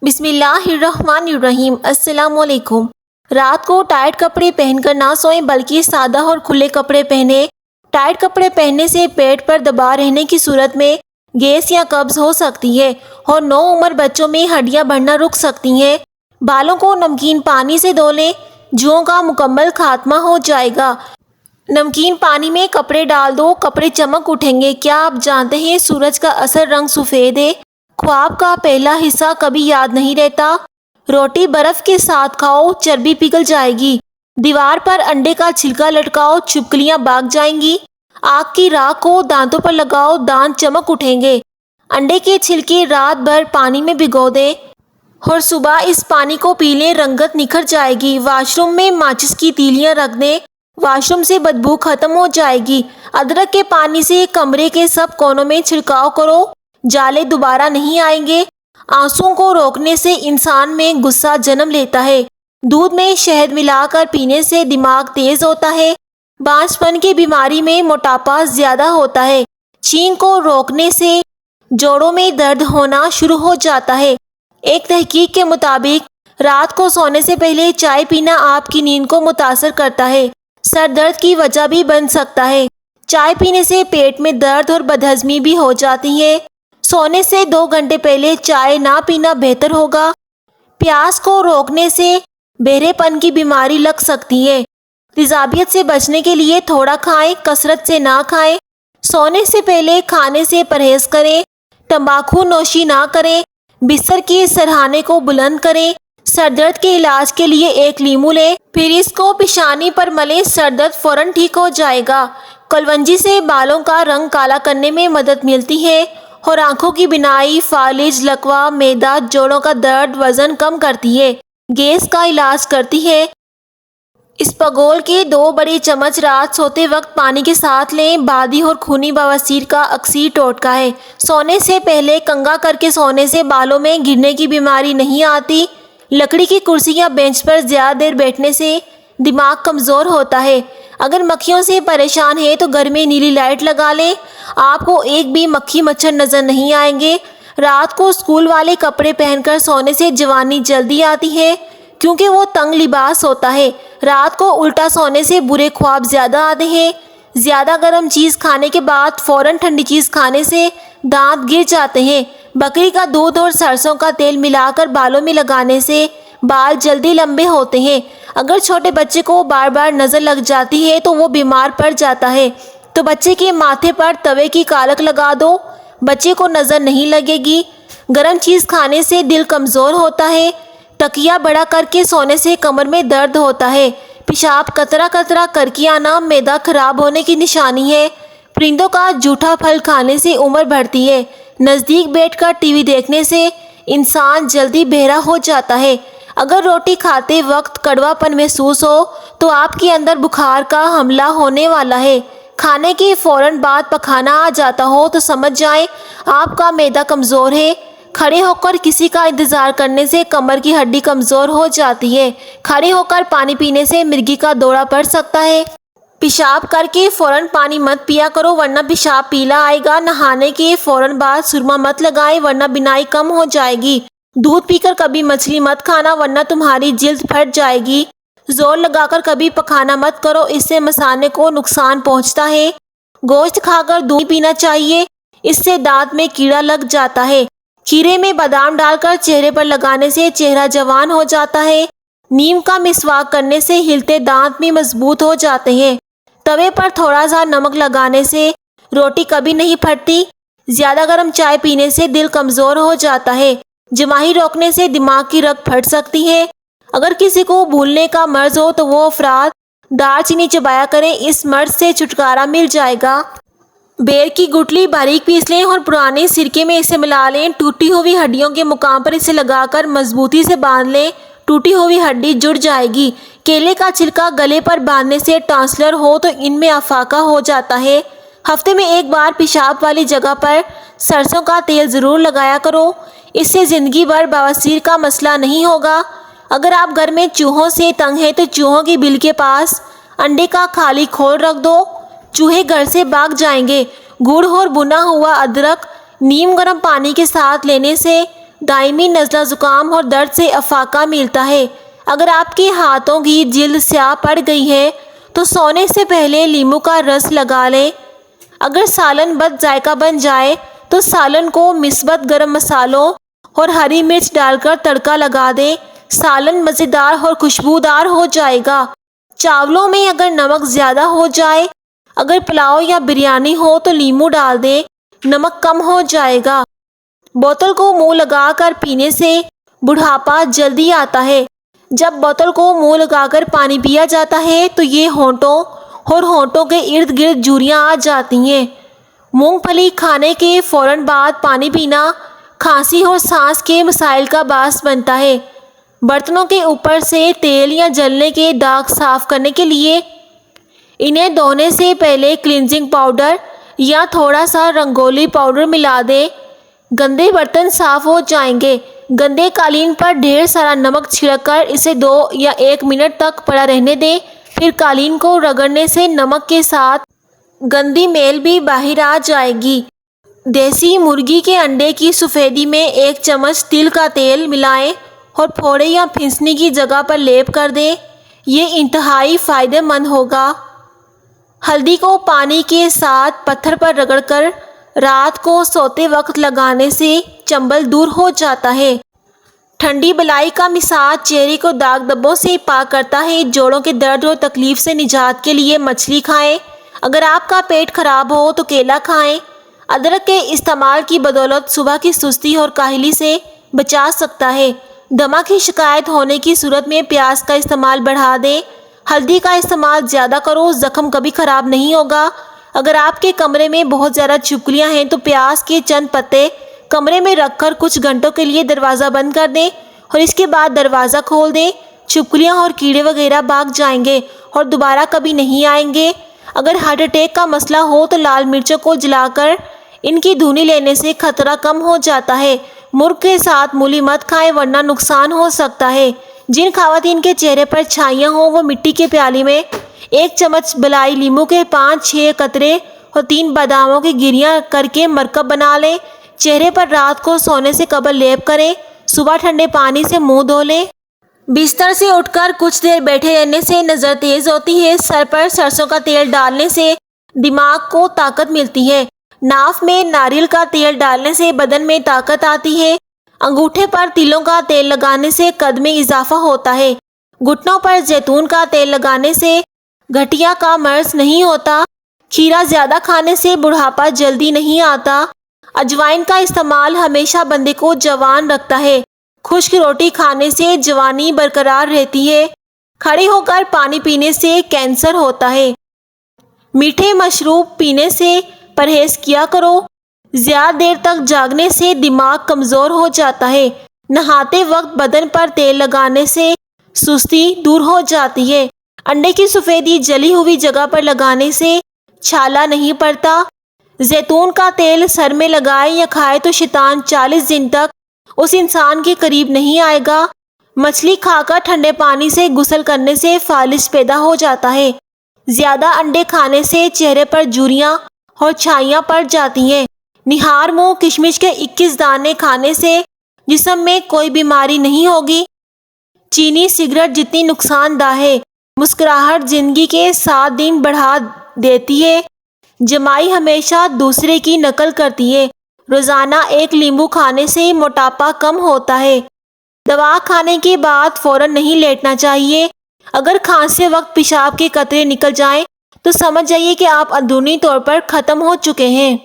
بسم اللہ الرحمن الرحیم۔ السلام علیکم۔ رات کو ٹائٹ کپڑے پہن کر نہ سوئیں بلکہ سادہ اور کھلے کپڑے پہنیں۔ ٹائٹ کپڑے پہننے سے پیٹ پر دباؤ رہنے کی صورت میں گیس یا قبض ہو سکتی ہے اور نو عمر بچوں میں ہڈیاں بڑھنا رک سکتی ہیں۔ بالوں کو نمکین پانی سے دھو لیں، جوؤں کا مکمل خاتمہ ہو جائے گا۔ نمکین پانی میں کپڑے ڈال دو، کپڑے چمک اٹھیں گے۔ کیا آپ جانتے ہیں سورج کا اصل رنگ سفید ہے؟ خواب کا پہلا حصہ کبھی یاد نہیں رہتا۔ روٹی برف کے ساتھ کھاؤ، چربی پگھل جائے گی۔ دیوار پر انڈے کا چھلکا لٹکاؤ، چھپکلیاں بھاگ جائیں گی۔ آگ کی راکھ کو دانتوں پر لگاؤ، دانت چمک اٹھیں گے۔ انڈے کے چھلکے رات بھر پانی میں بھگو دیں اور صبح اس پانی کو پی لیں، رنگت نکھر جائے گی۔ واش روم میں ماچس کی تیلیاں رکھ دیں، واش روم سے بدبو ختم ہو جائے گی۔ ادرک کے پانی سے کمرے کے سب کونوں میں چھڑکاؤ کرو، جالے دوبارہ نہیں آئیں گے۔ آنسوؤں کو روکنے سے انسان میں غصہ جنم لیتا ہے۔ دودھ میں شہد ملا کر پینے سے دماغ تیز ہوتا ہے۔ بانجھ پن کی بیماری میں موٹاپا زیادہ ہوتا ہے۔ چھینک کو روکنے سے جوڑوں میں درد ہونا شروع ہو جاتا ہے۔ ایک تحقیق کے مطابق رات کو سونے سے پہلے چائے پینا آپ کی نیند کو متاثر کرتا ہے۔ سر درد کی وجہ بھی بن سکتا ہے۔ چائے پینے سے پیٹ میں درد اور بدہضمی بھی ہو جاتی ہے۔ سونے سے 2 گھنٹے پہلے چائے نہ پینا بہتر ہوگا۔ پیاس کو روکنے سے بہرے پن کی بیماری لگ سکتی ہے۔ تیزابیت سے بچنے کے لیے تھوڑا کھائیں، کثرت سے نہ کھائیں۔ سونے سے پہلے کھانے سے پرہیز کریں۔ تمباکو نوشی نہ کریں۔ بستر کے سرہانے کو بلند کریں۔ سر درد کے علاج کے لیے 1 لیمو لیں، پھر اس کو پیشانی پر ملیں، سر درد فوراً ٹھیک ہو جائے گا۔ کلونجی سے بالوں کا رنگ کالا کرنے میں مدد ملتی ہے اور آنکھوں کی بینائی، فالج، لکوہ، معدہ، جوڑوں کا درد، وزن کم کرتی ہے، گیس کا علاج کرتی ہے۔ اسپغول کے 2 بڑے چمچ رات سوتے وقت پانی کے ساتھ لیں۔ بادی اور خونی بواسیر کا اکثر ٹوٹکا ہے۔ سونے سے پہلے کنگھا کر کے سونے سے بالوں میں گرنے کی بیماری نہیں آتی۔ لکڑی کی کرسی یا بینچ پر زیادہ دیر بیٹھنے سے دماغ کمزور ہوتا ہے۔ اگر مکھیوں سے پریشان ہیں تو گھر میں نیلی لائٹ لگا لیں، آپ کو ایک بھی مکھی مچھر نظر نہیں آئیں گے۔ رات کو اسکول والے کپڑے پہن کر سونے سے جوانی جلدی آتی ہے کیونکہ وہ تنگ لباس ہوتا ہے۔ رات کو الٹا سونے سے برے خواب زیادہ آتے ہیں۔ زیادہ گرم چیز کھانے کے بعد فوراً ٹھنڈی چیز کھانے سے دانت گر جاتے ہیں۔ بکری کا دودھ اور سرسوں کا تیل ملا کر بالوں میں لگانے سے بال جلدی لمبے ہوتے ہیں۔ اگر چھوٹے بچے کو بار بار نظر لگ جاتی ہے تو وہ بیمار پڑ جاتا ہے، تو بچے کے ماتھے پر توے کی کالک لگا دو، بچے کو نظر نہیں لگے گی۔ گرم چیز کھانے سے دل کمزور ہوتا ہے۔ تکیہ بڑا کر کے سونے سے کمر میں درد ہوتا ہے۔ پیشاب قطرہ قطرہ کر کے آنا معدہ خراب ہونے کی نشانی ہے۔ پرندوں کا جھوٹا پھل کھانے سے عمر بڑھتی ہے۔ نزدیک بیٹھ کر ٹی وی دیکھنے سے انسان جلدی بہرا ہو جاتا ہے۔ اگر روٹی کھاتے وقت کڑوا پن محسوس ہو تو آپ کے اندر بخار کا حملہ ہونے والا ہے۔ کھانے کے فوراً بعد پخانہ آ جاتا ہو تو سمجھ جائیں آپ کا معدہ کمزور ہے۔ کھڑے ہو کر کسی کا انتظار کرنے سے کمر کی ہڈی کمزور ہو جاتی ہے۔ کھڑے ہو کر پانی پینے سے مرگی کا دورہ پڑ سکتا ہے۔ پیشاب کر کے فوراً پانی مت پیا کرو ورنہ پیشاب پیلا آئے گا۔ نہانے کے فوراً بعد سرما مت لگائیں ورنہ بینائی کم ہو جائے گی۔ دودھ پی کر کبھی مچھلی مت کھانا ورنہ تمہاری جلد پھٹ جائے گی۔ زور لگا کر کبھی پخانہ مت کرو، اس سے مثانے کو نقصان پہنچتا ہے۔ گوشت کھا کر دودھ پینا چاہیے، اس سے دانت میں کیڑا لگ جاتا ہے۔ کھیرے میں بادام ڈال کر چہرے پر لگانے سے چہرہ جوان ہو جاتا ہے۔ نیم کا مسواک کرنے سے ہلتے دانت بھی مضبوط ہو جاتے ہیں۔ توے پر تھوڑا سا نمک لگانے سے روٹی کبھی نہیں پھٹتی۔ زیادہ گرم چائے پینے سے دل کمزور ہو جاتا ہے۔ جماہی روکنے سے دماغ کی رگ پھٹ سکتی ہے۔ اگر کسی کو بھولنے کا مرض ہو تو وہ افراد دار چینی چبایا کریں، اس مرض سے چھٹکارا مل جائے گا۔ بیر کی گٹلی باریک پیس لیں اور پرانے سرکے میں اسے ملا لیں۔ ٹوٹی ہوئی ہڈیوں کے مقام پر اسے لگا کر مضبوطی سے باندھ لیں، ٹوٹی ہوئی ہڈی جڑ جائے گی۔ کیلے کا چھلکا گلے پر باندھنے سے ٹانسلر ہو تو ان میں افاقہ ہو جاتا ہے۔ ہفتے میں 1 بار پیشاب والی جگہ پر سرسوں کا تیل ضرور لگایا کرو، اس سے زندگی بھر بواسیر کا مسئلہ نہیں ہوگا۔ اگر آپ گھر میں چوہوں سے تنگ ہیں تو چوہوں کی بل کے پاس انڈے کا خالی کھول رکھ دو، چوہے گھر سے بھاگ جائیں گے۔ گڑ اور بھنا ہوا ادرک نیم گرم پانی کے ساتھ لینے سے دائمی نزلہ زکام اور درد سے افاقہ ملتا ہے۔ اگر آپ کے ہاتھوں کی جلد سیاہ پڑ گئی ہے تو سونے سے پہلے لیموں کا رس لگا لیں۔ اگر سالن بد ذائقہ بن جائے تو سالن کو مثبت گرم مسالوں اور ہری مرچ ڈال کر تڑکا لگا دیں۔ سالن مزیدار اور خوشبودار ہو جائے گا۔ چاولوں میں اگر نمک زیادہ ہو جائے، اگر پلاؤ یا بریانی ہو تو لیموں ڈال دیں، نمک کم ہو جائے گا۔ بوتل کو منہ لگا کر پینے سے بڑھاپا جلدی آتا ہے۔ جب بوتل کو منہ لگا کر پانی پیا جاتا ہے تو یہ ہونٹوں اور ہونٹوں کے ارد گرد جھریاں آ جاتی ہیں۔ مونگ پھلی کھانے کے فوراً بعد پانی پینا کھانسی اور سانس کے مسائل کا باعث بنتا ہے۔ برتنوں کے اوپر سے تیل یا جلنے کے داغ صاف کرنے کے لیے انہیں دھونے سے پہلے کلینزنگ پاؤڈر یا تھوڑا سا رنگولی پاؤڈر ملا دیں۔ گندے برتن صاف ہو جائیں گے۔ گندے قالین پر ڈھیر سارا نمک چھڑک کر اسے 2 یا 1 منٹ تک پڑا رہنے دیں۔ پھر قالین کو رگڑنے سے نمک کے ساتھ گندی میل بھی باہر آ جائے گی۔ دیسی مرغی کے انڈے کی سفیدی میں 1 چمچ تل کا تیل ملائیں اور پھوڑے یا پھنسنی کی جگہ پر لیپ کر دیں۔ یہ انتہائی فائدہ مند ہوگا۔ ہلدی کو پانی کے ساتھ پتھر پر رگڑ کر رات کو سوتے وقت لگانے سے چنبل دور ہو جاتا ہے۔ ٹھنڈی بلائی کا مساج چہرے کو داغ دھبوں سے پاک کرتا ہے۔ جوڑوں کے درد اور تکلیف سے نجات کے لیے مچھلی کھائیں۔ اگر آپ کا پیٹ خراب ہو تو کیلا کھائیں۔ ادرک کے استعمال کی بدولت صبح کی سستی اور کاہلی سے بچا سکتا ہے۔ دمہ کی شکایت ہونے کی صورت میں پیاز کا استعمال بڑھا دیں۔ ہلدی کا استعمال زیادہ کرو، زخم کبھی خراب نہیں ہوگا۔ اگر آپ کے کمرے میں بہت زیادہ چھپکلیاں ہیں تو پیاز کے چند پتے کمرے میں رکھ کر کچھ گھنٹوں کے لیے دروازہ بند کر دیں اور اس کے بعد دروازہ کھول دیں۔ چھپکلیاں اور کیڑے وغیرہ بھاگ جائیں گے اور دوبارہ کبھی نہیں آئیں گے۔ اگر ہارٹ اٹیک کا مسئلہ ہو تو لال مرچوں کو جلا کر ان کی دھونی لینے سے خطرہ کم ہو جاتا ہے۔ مرغ کے ساتھ مولی مت کھائیں ورنہ نقصان ہو سکتا ہے۔ جن خواتین کے چہرے پر چھائیاں ہوں وہ مٹی کے پیالے میں 1 چمچ بلائی لیموں کے 5-6 قطرے اور 3 باداموں کی گریاں کر کے مرکب بنا لیں۔ چہرے پر رات کو سونے سے قبل لیپ کریں۔ صبح ٹھنڈے پانی سے منہ دھو لیں۔ بستر سے اٹھ کر کچھ دیر بیٹھے رہنے سے نظر تیز ہوتی ہے۔ سر پر سرسوں کا تیل ڈالنے سے دماغ کو طاقت ملتی ہے۔ ناف میں ناریل کا تیل ڈالنے سے بدن میں طاقت آتی ہے۔ انگوٹھے پر تلوں کا تیل لگانے سے قد میں اضافہ ہوتا ہے۔ گھٹنوں پر زیتون کا تیل لگانے سے گٹھیا کا مرض نہیں ہوتا۔ کھیرا زیادہ کھانے سے بڑھاپا جلدی نہیں آتا۔ اجوائن کا استعمال ہمیشہ بندے کو جوان رکھتا ہے۔ خشک روٹی کھانے سے جوانی برقرار رہتی ہے۔ کھڑے ہو کر پانی پینے سے کینسر ہوتا ہے۔ میٹھے مشروب پینے سے پرہیز کیا کرو۔ زیادہ دیر تک جاگنے سے دماغ کمزور ہو جاتا ہے۔ نہاتے وقت بدن پر تیل لگانے سے سستی دور ہو جاتی ہے۔ انڈے کی سفیدی جلی ہوئی جگہ پر لگانے سے چھالا نہیں پڑتا۔ زیتون کا تیل سر میں لگائے یا کھائے تو شیطان 40 دن تک اس انسان کے قریب نہیں آئے گا۔ مچھلی کھا کر ٹھنڈے پانی سے غسل کرنے سے فالج پیدا ہو جاتا ہے۔ زیادہ انڈے کھانے سے چہرے پر جھریاں اور چھائیاں پڑ جاتی ہیں۔ نہار منہ کشمش کے 21 دانے کھانے سے جسم میں کوئی بیماری نہیں ہوگی۔ چینی سگریٹ جتنی نقصان دہ ہے۔ مسکراہٹ زندگی کے 7 دن بڑھا دیتی ہے۔ جمائی ہمیشہ دوسرے کی نقل کرتی ہے۔ روزانہ 1 لیموں کھانے سے موٹاپا کم ہوتا ہے۔ دوا کھانے کے بعد فوراً نہیں لیٹنا چاہیے۔ اگر کھانستے وقت پیشاب کے قطرے نکل جائیں تو سمجھ جائیے کہ آپ اندرونی طور پر ختم ہو چکے ہیں۔